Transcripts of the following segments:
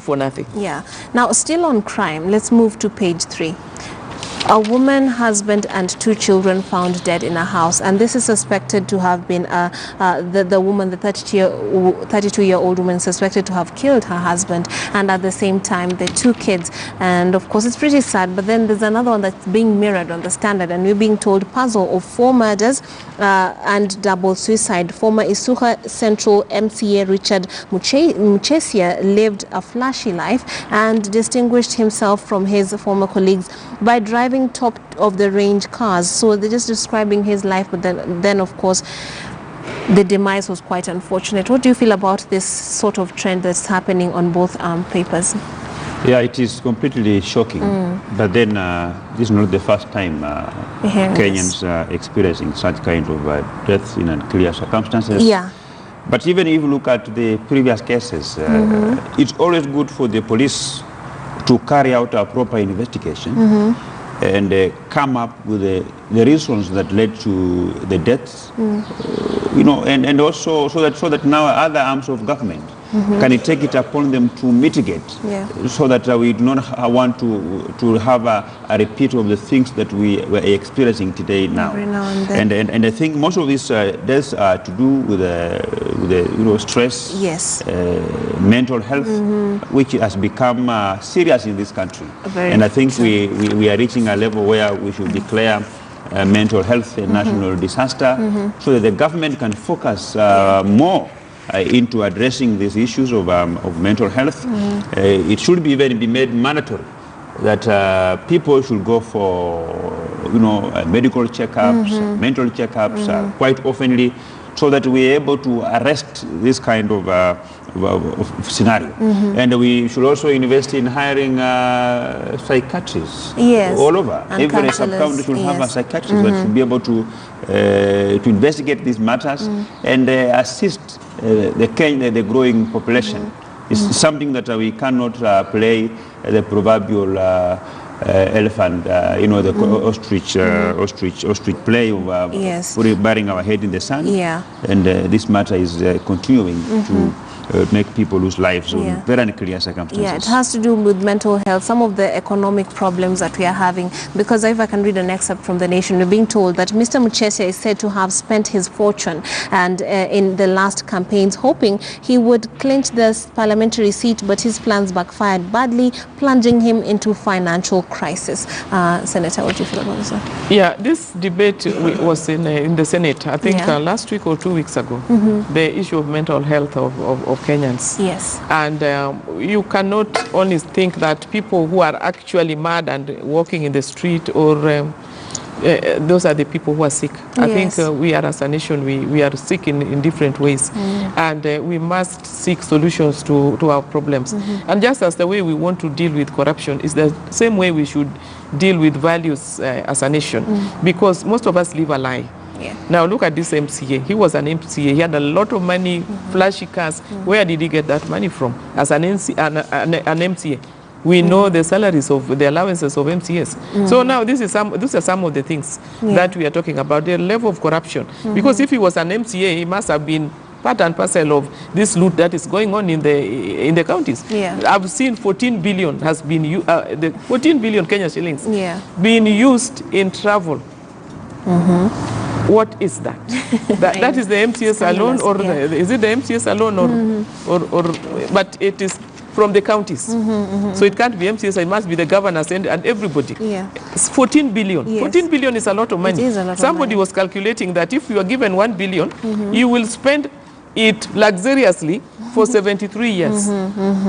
for nothing. Yeah. Now, still on crime, let's move to page 3. A woman, husband and 2 children found dead in a house, and this is suspected to have been the woman, the 32-year-old woman, suspected to have killed her husband, and at the same time the 2 kids. And of course it's pretty sad, but then there's another one that's being mirrored on the Standard, and we're being told puzzle of 4 murders and double suicide. Former Isuka Central MCA Richard Muchesia lived a flashy life and distinguished himself from his former colleagues by driving top of the range cars. So they're just describing his life, but then of course the demise was quite unfortunate. What do you feel about this sort of trend that's happening on both papers? Yeah, it is completely shocking. But then this is not the first time Kenyans are experiencing such kind of deaths in unclear circumstances. Yeah. But even if you look at the previous cases, it's always good for the police to carry out a proper investigation and come up with the reasons that led to the deaths, you know, and also so that now other arms of government can take it upon them to mitigate, so that we do not want to have a repeat of the things that we were experiencing today now. Every now and then. And I think most of these deaths are to do with you know, stress, mental health, which has become serious in this country. And I think we are reaching a level where we should declare mental health a national disaster, so that the government can focus more into addressing these issues of mental health. It should be made mandatory that people should go for, you know, medical checkups, mental checkups quite oftenly, so that we are able to arrest this kind of scenario. And we should also invest in hiring psychiatrists all over. And every sub-county should have a psychiatrist that should be able to investigate these matters and assist the growing population. It's something that we cannot play the proverbial elephant, you know, the ostrich play of burying our head in the sand. And this matter is continuing to make people lose lives in very unclear circumstances. Yeah, it has to do with mental health, some of the economic problems that we are having. Because if I can read an excerpt from The Nation, we're being told that Mr. Muchesia is said to have spent his fortune and in the last campaigns, hoping he would clinch the parliamentary seat, but his plans backfired badly, plunging him into financial crisis. Senator, what do you feel about this? Yeah, this debate was in the Senate, I think last week or 2 weeks ago, the issue of mental health of Kenyans. Yes. And you cannot only think that people who are actually mad and walking in the street or those are the people who are sick. I think we are, as a nation, we are sick in different ways. And we must seek solutions to our problems. And just as the way we want to deal with corruption is the same way we should deal with values as a nation. Because most of us live a lie. Now look at this MCA. He was an MCA. He had a lot of money, flashy cars. Where did he get that money from? As an MCA, we know the salaries of the allowances of MCAs. So now these are some of the things that we are talking about, the level of corruption. Because if he was an MCA, he must have been part and parcel of this loot that is going on in the counties. I've seen 14 billion has been the 14 billion Kenya shillings being used in travel. What is that? that is the MCS alone, or is it the MCS alone, or but it is from the counties. So it can't be MCS, it must be the governors and everybody. It's 14 billion. 14 billion is a lot of money. It is a lot Somebody of money. was calculating that if you are given 1 billion, you will spend it luxuriously for 73 years.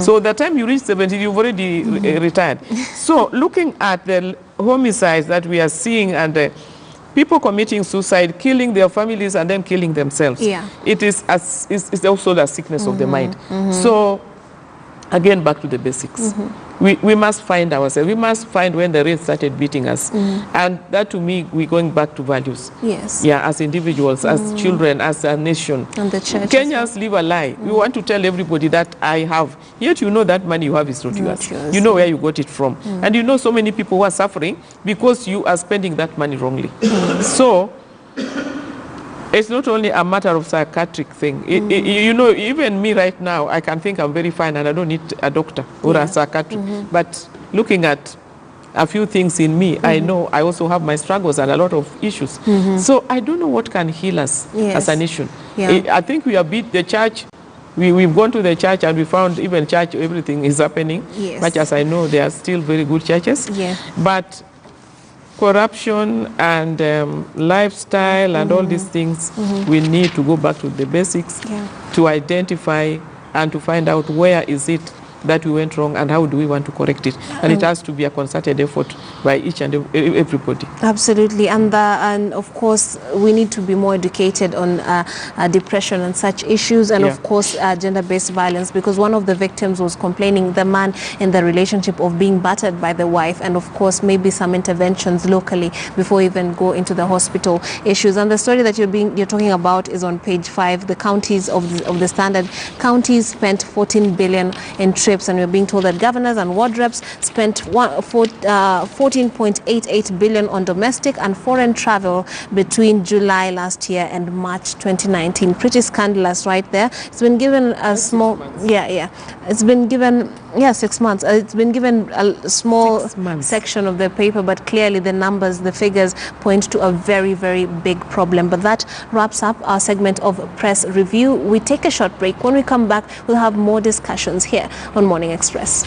So the time you reach 70, you've already retired. So looking at the homicides that we are seeing and people committing suicide, killing their families and then killing themselves. It is it's also the sickness of the mind. So again, back to the basics. We must find ourselves. We must find when the rain started beating us. And that, to me, we're going back to values. As individuals, as children, as a nation. And the church. Kenyans live a lie. We want to tell everybody that I have. Yet you know that money you have is not yours. You know where you got it from. And you know so many people who are suffering because you are spending that money wrongly. So It's not only a matter of psychiatric thing. You know, even me right now, I can think I'm very fine and I don't need a doctor or a psychiatrist. But looking at a few things in me, I know I also have my struggles and a lot of issues. So I don't know what can heal us as a nation. I think we have beat the church. We've gone to the church and we found even church, everything is happening. Much as I know, there are still very good churches. But corruption and lifestyle and all these things, we need to go back to the basics to identify and to find out where is it that we went wrong and how do we want to correct it. And it has to be a concerted effort by each and everybody. Absolutely. And of course, we need to be more educated on depression and such issues, and of course, gender-based violence, because one of the victims was complaining, the man in the relationship, of being battered by the wife, and of course, maybe some interventions locally before even go into the hospital issues. And the story that you're talking about is on page 5. The counties of the Standard. Counties spent 14 billion in trips, and we're being told that governors and ward reps spent 14.88 billion on domestic and foreign travel between July last year and March 2019. Pretty scandalous right there. It's been given a small, it's been given, 6 months. It's been given a small section of the paper, but clearly the numbers, the figures point to a very, very big problem. But that wraps up our segment of Press Review. We take a short break. When we come back, we'll have more discussions here on Morning Express.